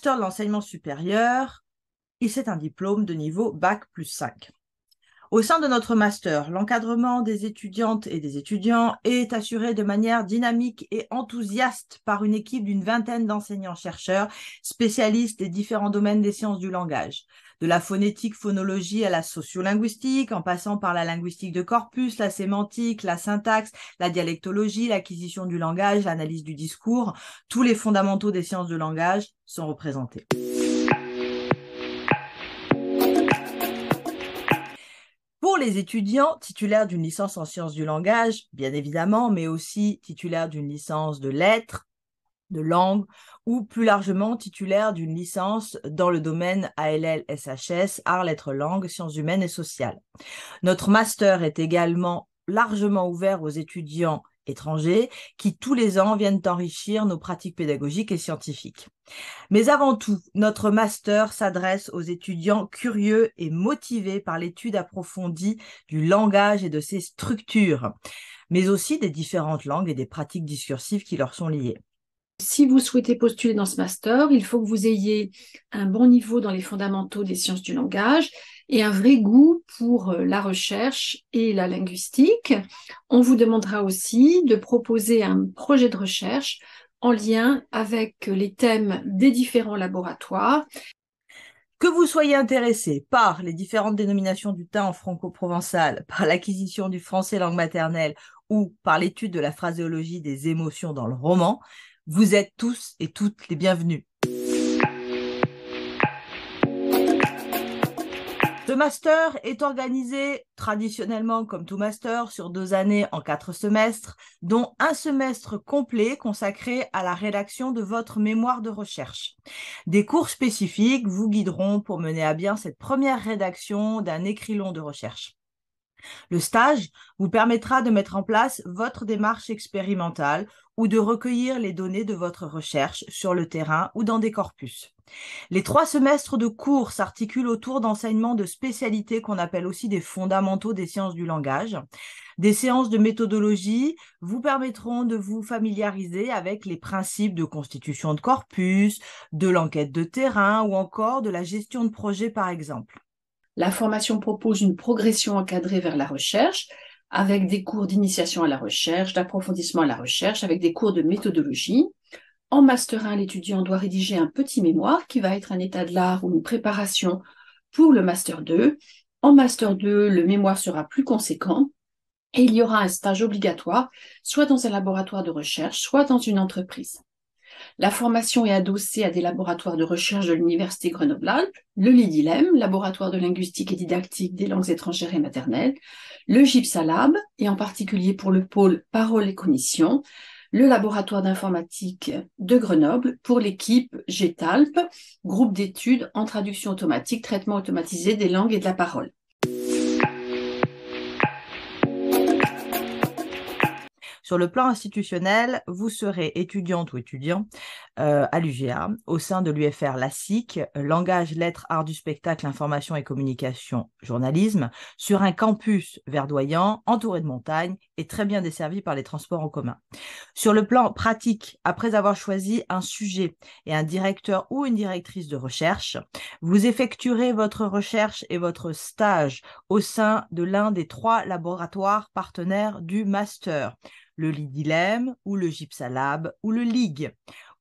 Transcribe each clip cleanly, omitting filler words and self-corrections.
master de l'enseignement supérieur, et c'est un diplôme de niveau Bac+5. Au sein de notre master, l'encadrement des étudiantes et des étudiants est assuré de manière dynamique et enthousiaste par une équipe d'une vingtaine d'enseignants-chercheurs spécialistes des différents domaines des sciences du langage, de la phonétique-phonologie à la sociolinguistique, en passant par la linguistique de corpus, la sémantique, la syntaxe, la dialectologie, l'acquisition du langage, l'analyse du discours. Tous les fondamentaux des sciences du langage sont représentés. Pour les étudiants titulaires d'une licence en sciences du langage, bien évidemment, mais aussi titulaires d'une licence de lettres, de langue, ou plus largement titulaires d'une licence dans le domaine ALL-SHS, Arts, Lettres, Langues, Sciences humaines et sociales. Notre master est également largement ouvert aux étudiants étrangers qui tous les ans viennent enrichir nos pratiques pédagogiques et scientifiques. Mais avant tout, notre master s'adresse aux étudiants curieux et motivés par l'étude approfondie du langage et de ses structures, mais aussi des différentes langues et des pratiques discursives qui leur sont liées. Si vous souhaitez postuler dans ce master, il faut que vous ayez un bon niveau dans les fondamentaux des sciences du langage et un vrai goût pour la recherche et la linguistique. On vous demandera aussi de proposer un projet de recherche en lien avec les thèmes des différents laboratoires. Que vous soyez intéressé par les différentes dénominations du teint en franco-provençal, par l'acquisition du français langue maternelle ou par l'étude de la phraséologie des émotions dans le roman, vous êtes tous et toutes les bienvenus. Ce master est organisé traditionnellement, comme tout master, sur 2 années en 4 semestres, dont un semestre complet consacré à la rédaction de votre mémoire de recherche. Des cours spécifiques vous guideront pour mener à bien cette première rédaction d'un écrit long de recherche. Le stage vous permettra de mettre en place votre démarche expérimentale ou de recueillir les données de votre recherche sur le terrain ou dans des corpus. Les 3 semestres de cours s'articulent autour d'enseignements de spécialités qu'on appelle aussi des fondamentaux des sciences du langage. Des séances de méthodologie vous permettront de vous familiariser avec les principes de constitution de corpus, de l'enquête de terrain ou encore de la gestion de projet par exemple. La formation propose une progression encadrée vers la recherche, avec des cours d'initiation à la recherche, d'approfondissement à la recherche, avec des cours de méthodologie. En Master 1, l'étudiant doit rédiger un petit mémoire qui va être un état de l'art ou une préparation pour le Master 2. En Master 2, le mémoire sera plus conséquent et il y aura un stage obligatoire, soit dans un laboratoire de recherche, soit dans une entreprise. La formation est adossée à des laboratoires de recherche de l'Université Grenoble-Alpes, le LIDILEM, laboratoire de linguistique et didactique des langues étrangères et maternelles, le GIPSALAB, et en particulier pour le pôle Parole et Cognition, le laboratoire d'informatique de Grenoble pour l'équipe GETALP, groupe d'études en traduction automatique, traitement automatisé des langues et de la parole. Sur le plan institutionnel, vous serez étudiante ou étudiant à l'UGA, au sein de l'UFR LASIC, langage, lettres, arts du spectacle, information et communication, journalisme, sur un campus verdoyant, entouré de montagnes et très bien desservi par les transports en commun. Sur le plan pratique, après avoir choisi un sujet et un directeur ou une directrice de recherche, vous effectuerez votre recherche et votre stage au sein de l'un des 3 laboratoires partenaires du master, le LIDILEM ou le GIPSALAB ou le LIG,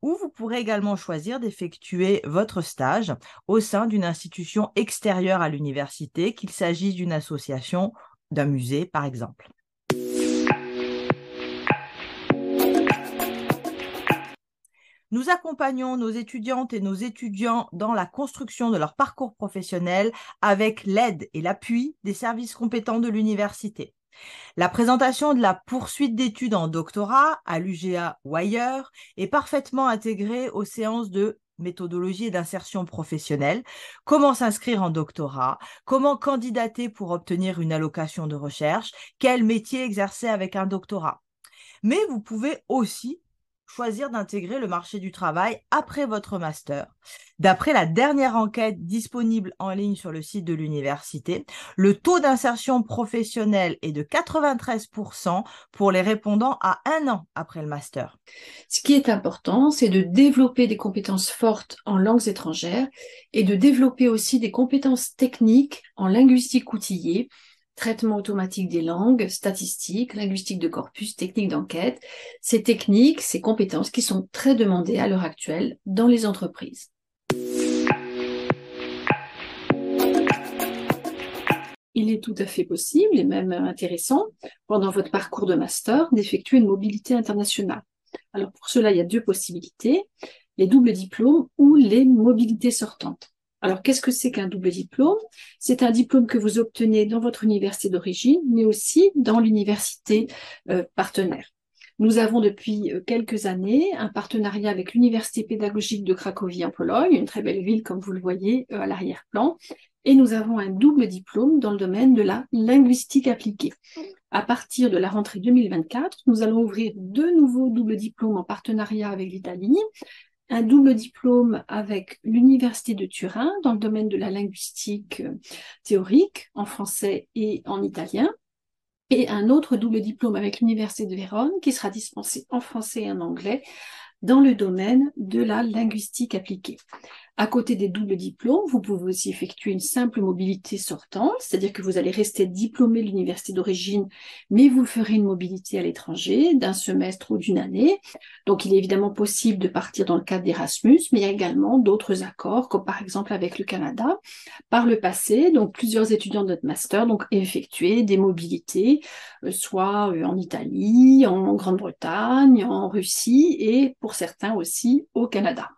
où vous pourrez également choisir d'effectuer votre stage au sein d'une institution extérieure à l'université, qu'il s'agisse d'une association, d'un musée par exemple. Nous accompagnons nos étudiantes et nos étudiants dans la construction de leur parcours professionnel avec l'aide et l'appui des services compétents de l'université. La présentation de la poursuite d'études en doctorat à l'UGA ou ailleurs est parfaitement intégrée aux séances de méthodologie et d'insertion professionnelle, comment s'inscrire en doctorat, comment candidater pour obtenir une allocation de recherche, quel métier exercer avec un doctorat. Mais vous pouvez aussi choisir d'intégrer le marché du travail après votre master. D'après la dernière enquête disponible en ligne sur le site de l'université, le taux d'insertion professionnelle est de 93% pour les répondants à 1 an après le master. Ce qui est important, c'est de développer des compétences fortes en langues étrangères et de développer aussi des compétences techniques en linguistique outillée, traitement automatique des langues, statistiques, linguistique de corpus, technique d'enquête. Ces techniques, ces compétences qui sont très demandées à l'heure actuelle dans les entreprises. Il est tout à fait possible et même intéressant, pendant votre parcours de master, d'effectuer une mobilité internationale. Alors pour cela, il y a 2 possibilités, les doubles diplômes ou les mobilités sortantes. Alors qu'est-ce que c'est qu'un double diplôme? C'est un diplôme que vous obtenez dans votre université d'origine, mais aussi dans l'université partenaire. Nous avons depuis quelques années un partenariat avec l'Université pédagogique de Cracovie en Pologne, une très belle ville comme vous le voyez à l'arrière-plan, et nous avons un double diplôme dans le domaine de la linguistique appliquée. À partir de la rentrée 2024, nous allons ouvrir 2 nouveaux doubles diplômes en partenariat avec l'Italie, un double diplôme avec l'Université de Turin dans le domaine de la linguistique théorique en français et en italien, et un autre double diplôme avec l'Université de Vérone qui sera dispensé en français et en anglais dans le domaine de la linguistique appliquée. À côté des doubles diplômes, vous pouvez aussi effectuer une simple mobilité sortante, c'est-à-dire que vous allez rester diplômé de l'université d'origine, mais vous ferez une mobilité à l'étranger d'un semestre ou d'une année. Donc, il est évidemment possible de partir dans le cadre d'Erasmus, mais il y a également d'autres accords, comme par exemple avec le Canada. Par le passé, donc plusieurs étudiants de notre master ont effectué des mobilités, soit en Italie, en Grande-Bretagne, en Russie et pour certains aussi au Canada.